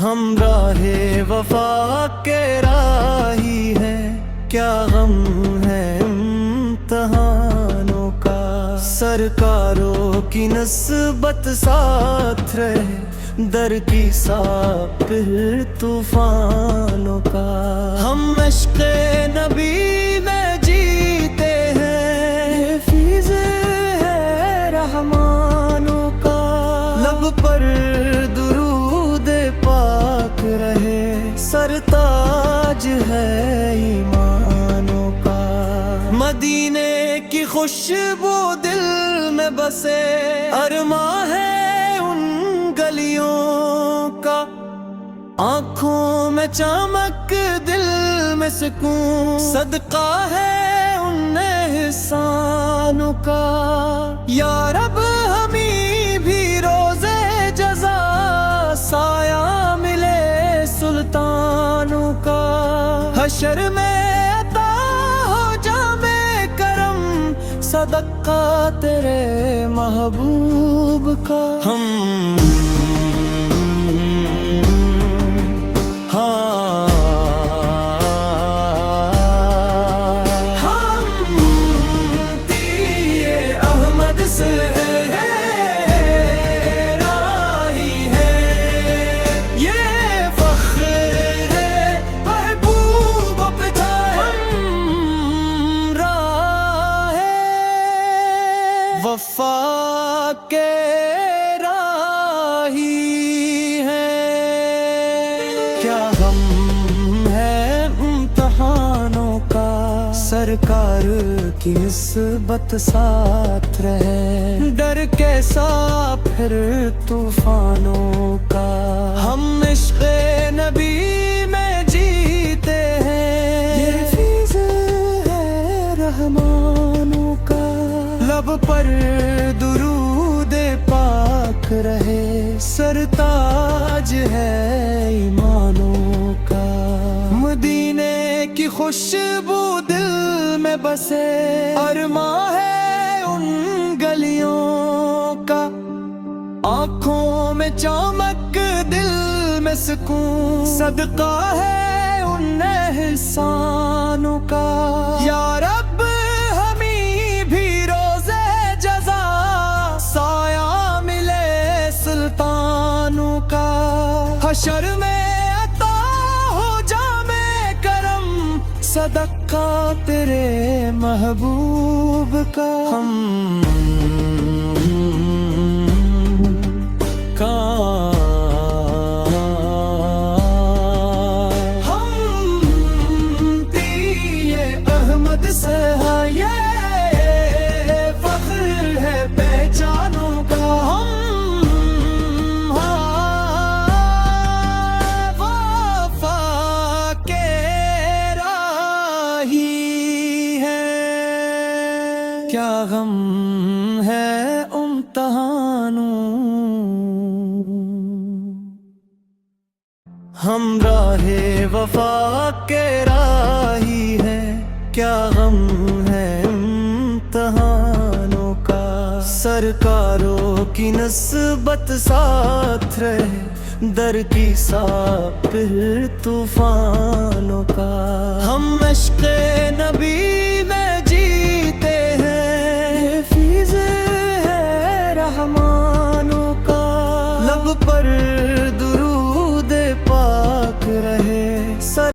ہم راہ وفا کے راہی ہیں، کیا غم ہے امتحانوں کا، سرکاروں کی نسبت ساتھ رہے، در کی ساپر طوفانوں کا، ہم عشق نبی میں جیتے ہیں، یہ فیض ہے رحمانوں کا، لب پر درود پاک رہے، سرتاج ہے ایمانوں کا، مدینے کی خوشبو دل میں بسے، ارماں ہے ان گلیوں کا، آنکھوں میں چمک دل میں سکون، صدقہ ہے ان احسانوں کا، یا رب ہمیں بھی روزے جزا سایہ ملے سلطانوں کا، حشر میں عطا ہو جام کرم صدقہ تیرے محبوب کا، ہم وفا کے راہی ہیں، کیا غم ہے امتحانوں کا، سرکار کی نسبت ساتھ رہے، ڈر کیسا پھر طوفانوں کا، ہم عشق نبی میں جیتے ہیں، یہ فیض ہے رحمانوں کا، لب پر درود پاک رہے، سرتاج ہے ایمانوں کا، مدینے کی خوشبو دل میں بسے، ارماں ہے ان گلیوں کا، آنکھوں میں چمک دل میں سکون، صدقہ ہے ان احسانوں کا، یا رب ہمیں بھی روزے جزا سایہ ملے سلطانوں کا، حشر میں عطا ہو جام کرم صدقہ تیرے محبوب کا، ہم احمد سے یہ فخر ہے پہچانوں کا، ہم وفا کے راہی ہیں، کیا غم ہے امتحانوں، ہم راہ وفا کے راہی ہیں، کیا غم ہے امتحانوں کا، سرکاروں کی نسبت ساتھ رہے، در کی ساپر طوفانوں کا، ہم عشق نبی میں